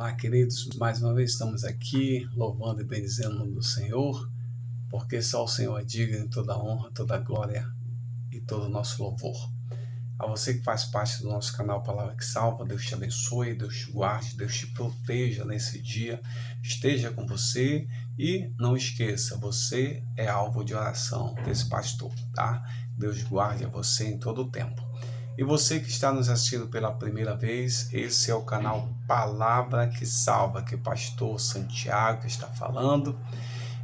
Olá, queridos, mais uma vez estamos aqui louvando e bendizendo o nome do Senhor, porque só o Senhor é digno de toda honra, toda glória e todo o nosso louvor. A você que faz parte do nosso canal Palavra que Salva, Deus te abençoe, Deus te guarde, Deus te proteja nesse dia, esteja com você e não esqueça, você é alvo de oração desse pastor, tá? Deus guarde a você em todo o tempo. E você que está nos assistindo pela primeira vez, esse é o canal Palavra que Salva, que o pastor Santiago está falando.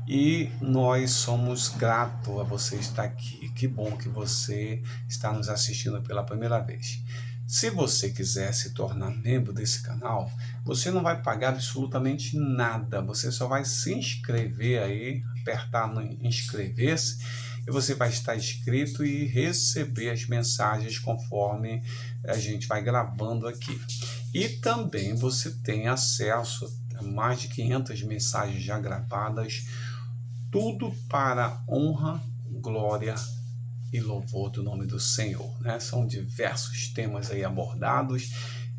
E nós somos gratos a você estar aqui. Que bom que você está nos assistindo pela primeira vez. Se você quiser se tornar membro desse canal, você não vai pagar absolutamente nada. Você só vai se inscrever aí, apertar no inscrever-se, e você vai estar inscrito e receber as mensagens conforme a gente vai gravando aqui. E também você tem acesso a mais de 500 mensagens já gravadas, tudo para honra, glória e louvor do nome do Senhor, né? São diversos temas aí abordados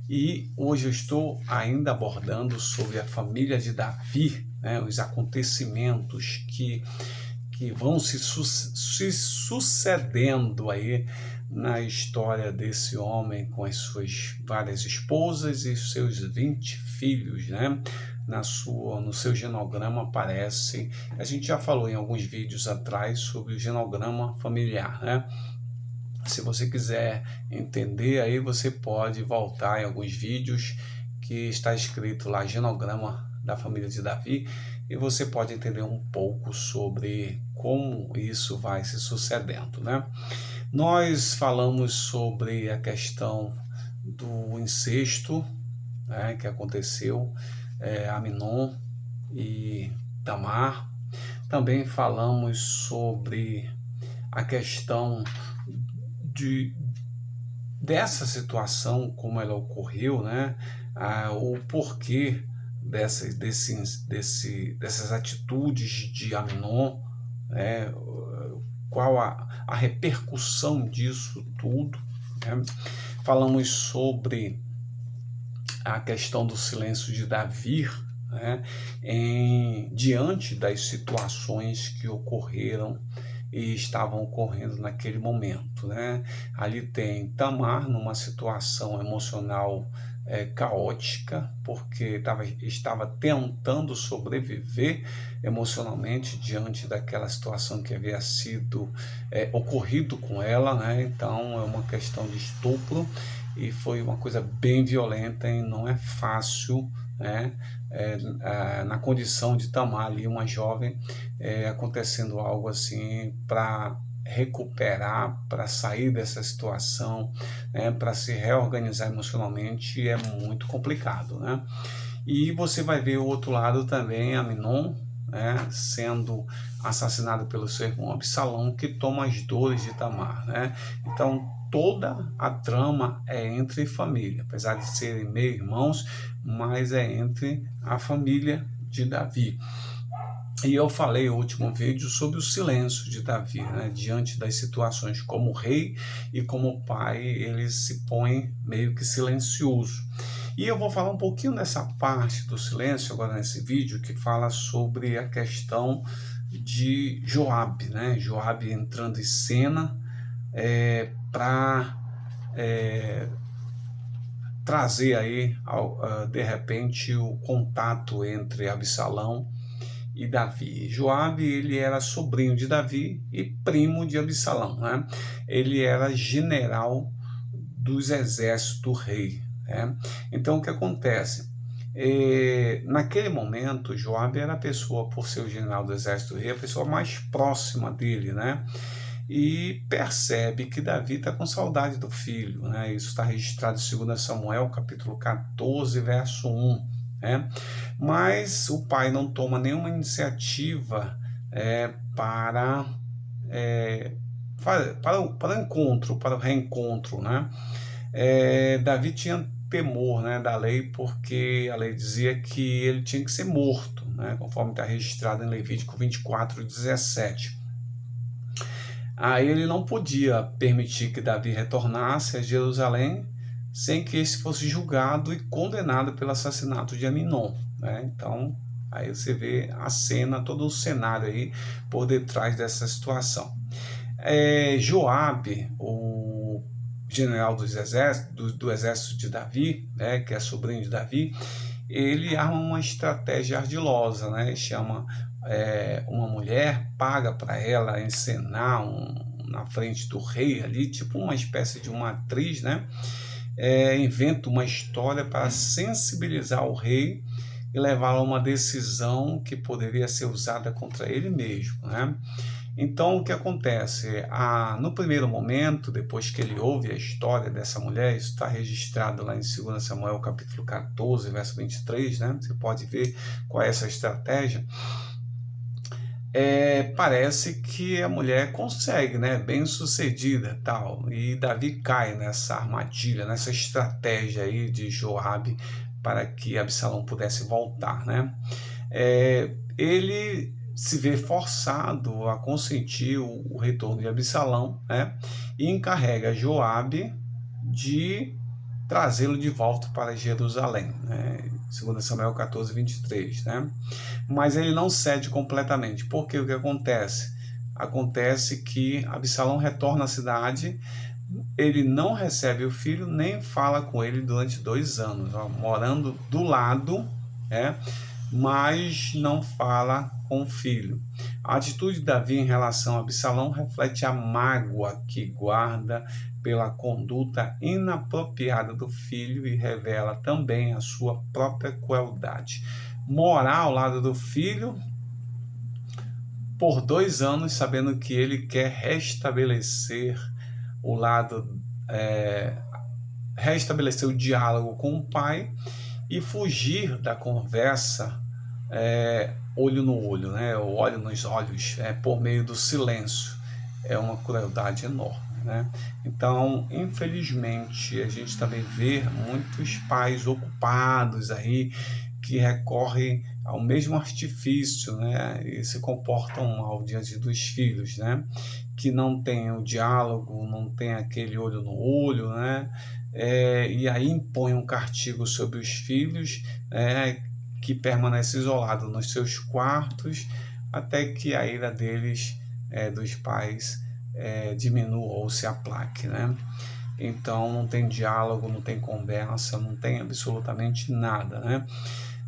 e hoje eu estou ainda abordando sobre a família de Davi, né? Os acontecimentos que vão se sucedendo aí na história desse homem com as suas várias esposas e seus 20 filhos, né? No seu genograma aparece, a gente já falou em alguns vídeos atrás sobre o genograma familiar, né? Se você quiser entender, aí você pode voltar em alguns vídeos que está escrito lá, genograma da família de Davi, e você pode entender um pouco sobre como isso vai se sucedendo, né? Nós falamos sobre a questão do incesto, né, que aconteceu, Amnon e Tamar. Também falamos sobre a questão dessa situação, como ela ocorreu, né? O porquê dessas atitudes de Amnon, né? Qual a repercussão disso tudo, né? Falamos sobre a questão do silêncio de Davi, né? Diante das situações que ocorreram e estavam ocorrendo naquele momento, né? Ali tem Tamar numa situação emocional caótica, porque estava tentando sobreviver emocionalmente diante daquela situação que havia sido ocorrido com ela, né? Então é uma questão de estupro e foi uma coisa bem violenta e não é fácil, né? Na condição de Tamar ali, uma jovem, acontecendo algo assim para recuperar, para sair dessa situação, né, para se reorganizar emocionalmente é muito complicado, né? E você vai ver o outro lado também, Amnon, né, sendo assassinado pelo seu irmão Absalão, que toma as dores de Tamar, né? Então toda a trama é entre família, apesar de serem meio-irmãos, mas é entre a família de Davi. E eu falei no último vídeo sobre o silêncio de Davi, né? Diante das situações como rei e como pai, ele se põe meio que silencioso. E eu vou falar um pouquinho dessa parte do silêncio agora nesse vídeo, que fala sobre a questão de Joabe, né? Joabe entrando em cena para trazer aí, de repente, o contato entre Absalão e Davi. Joabe, ele era sobrinho de Davi e primo de Absalão, né? Ele era general dos exércitos do rei, né? Então, o que acontece? Naquele momento, Joabe era a pessoa, por ser o general do exército do rei, a pessoa mais próxima dele, né? E percebe que Davi está com saudade do filho, né? Isso está registrado em 2 Samuel, capítulo 14, verso 1. Mas o pai não toma nenhuma iniciativa para o encontro, para o reencontro, né? Davi tinha temor, né, da lei, porque a lei dizia que ele tinha que ser morto, né, conforme está registrado em Levítico 24, 17. Aí ele não podia permitir que Davi retornasse a Jerusalém, sem que esse fosse julgado e condenado pelo assassinato de Aminon, né? Então, aí você vê a cena, todo o cenário aí por detrás dessa situação. Joabe, o general do exército de Davi, né, que é sobrinho de Davi, ele arma uma estratégia ardilosa, né? Chama uma mulher, paga para ela encenar na frente do rei ali, tipo uma espécie de uma atriz, né? Inventa uma história para sensibilizar o rei e levá-lo a uma decisão que poderia ser usada contra ele mesmo, né? Então, o que acontece? No primeiro momento, depois que ele ouve a história dessa mulher, isso está registrado lá em 2 Samuel, capítulo 14, verso 23, né? Você pode ver qual é essa estratégia. Parece que a mulher consegue, né? Bem sucedida e tal. E Davi cai nessa armadilha, nessa estratégia aí de Joabe para que Absalão pudesse voltar, né? Ele se vê forçado a consentir o retorno de Absalão, né? E encarrega Joabe de trazê-lo de volta para Jerusalém, né? 2 Samuel 14, 23, né? Mas ele não cede completamente, porque o que acontece? Acontece que Absalão retorna à cidade, ele não recebe o filho, nem fala com ele durante 2 anos, ó, morando do lado, mas não fala com o filho. A atitude de Davi em relação a Absalão reflete a mágoa que guarda pela conduta inapropriada do filho e revela também a sua própria crueldade. Morar ao lado do filho por 2 anos, sabendo que ele quer restabelecer o lado, restabelecer o diálogo com o pai e fugir da conversa olho no olho, né? O olho nos olhos, por meio do silêncio. É uma crueldade enorme, né? Então, infelizmente, a gente também vê muitos pais ocupados aí que recorrem ao mesmo artifício, né? E se comportam mal diante dos filhos, né? Que não tem o diálogo, não tem aquele olho no olho, né? E aí impõe um castigo sobre os filhos, que permanecem isolados nos seus quartos, até que a ira deles, dos pais, diminua ou se aplaque, né? Então não tem diálogo, não tem conversa, não tem absolutamente nada, né?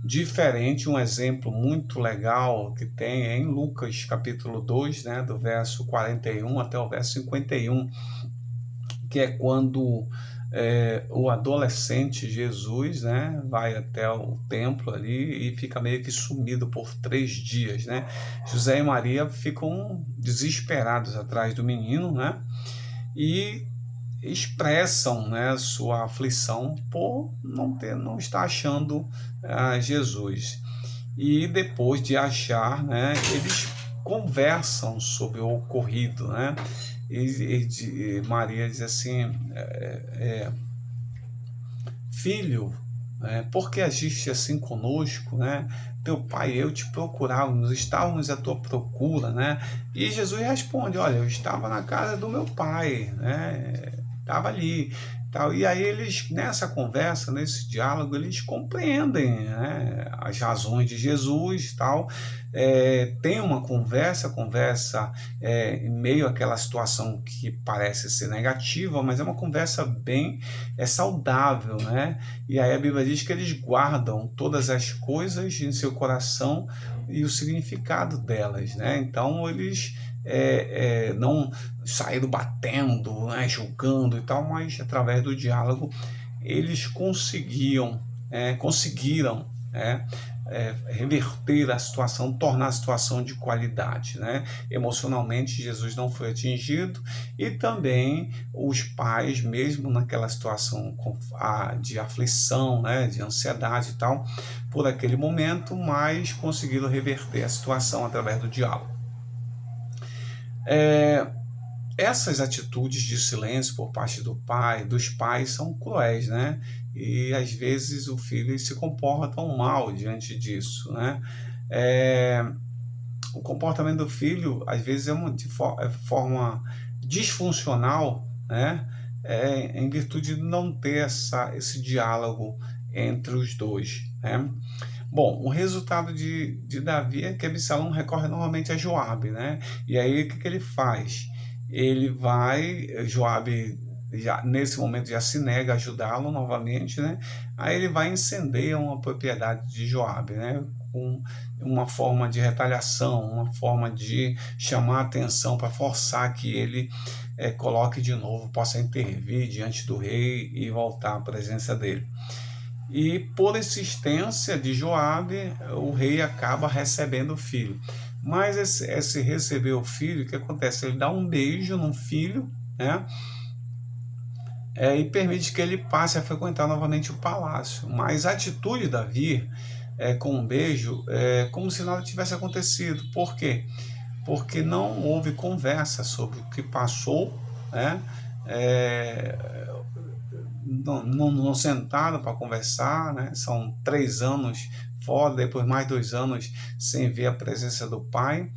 Diferente, um exemplo muito legal que tem em Lucas capítulo 2, né, do verso 41 até o verso 51, que é quando o adolescente Jesus, né, vai até o templo ali e fica meio que sumido por 3 dias, né? José e Maria ficam desesperados atrás do menino, né? E expressam, né, sua aflição por não estar achando Jesus. E depois de achar, né, eles conversam sobre o ocorrido, né? E Maria diz assim: filho, por que agiste assim conosco, né? Teu pai e eu te procurávamos, estávamos à tua procura, né? E Jesus responde: olha, eu estava na casa do meu pai, né? Estava ali. Tal. E aí eles, nessa conversa, nesse diálogo, eles compreendem, né, as razões de Jesus, tal. Tem uma conversa em meio àquela situação que parece ser negativa, mas é uma conversa bem saudável, né? E aí a Bíblia diz que eles guardam todas as coisas em seu coração e o significado delas, né? Então eles não saíram batendo, né, julgando e tal, mas através do diálogo eles conseguiram, reverter a situação, tornar a situação de qualidade, né? Emocionalmente Jesus não foi atingido e também os pais, mesmo naquela situação de aflição, né, de ansiedade e tal, por aquele momento, mas conseguiram reverter a situação através do diálogo. Essas atitudes de silêncio por parte dos pais são cruéis, né? E às vezes o filho se comporta mal diante disso, né? O comportamento do filho às vezes de forma disfuncional, né? em virtude de não ter esse diálogo entre os dois, né? Bom, o resultado de Davi é que Absalão recorre novamente a Joabe, né? E aí o que ele faz? Ele vai, Joabe já, nesse momento já se nega a ajudá-lo novamente, né? Aí ele vai incendiar uma propriedade de Joabe, né? Com uma forma de retaliação, uma forma de chamar a atenção para forçar que ele coloque de novo, possa intervir diante do rei e voltar à presença dele. E por insistência de Joabe, o rei acaba recebendo o filho. Mas esse receber o filho, o que acontece? Ele dá um beijo no filho, né? E permite que ele passe a frequentar novamente o palácio. Mas a atitude de Davi com um beijo é como se nada tivesse acontecido. Por quê? Porque não houve conversa sobre o que passou, né? Não sentaram para conversar, né? São 3 anos fora, depois mais 2 anos sem ver a presença do pai.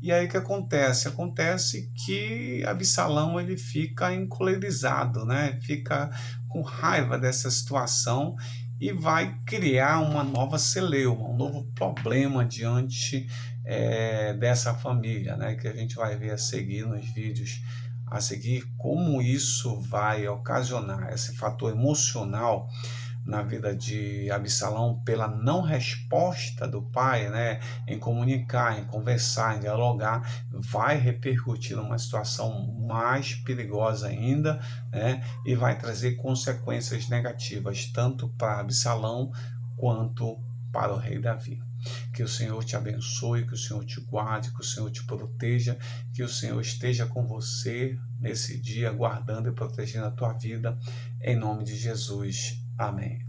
E aí o que acontece? Acontece que Absalão ele fica encolerizado, né? Fica com raiva dessa situação e vai criar uma nova celeuma, um novo problema diante dessa família, né? Que a gente vai ver a seguir nos vídeos a seguir, como isso vai ocasionar esse fator emocional na vida de Absalão pela não resposta do pai, né, em comunicar, em conversar, em dialogar, vai repercutir numa situação mais perigosa ainda, né, e vai trazer consequências negativas tanto para Absalão quanto para o rei Davi. Que o Senhor te abençoe, que o Senhor te guarde, que o Senhor te proteja, que o Senhor esteja com você nesse dia, guardando e protegendo a tua vida, em nome de Jesus. Amém.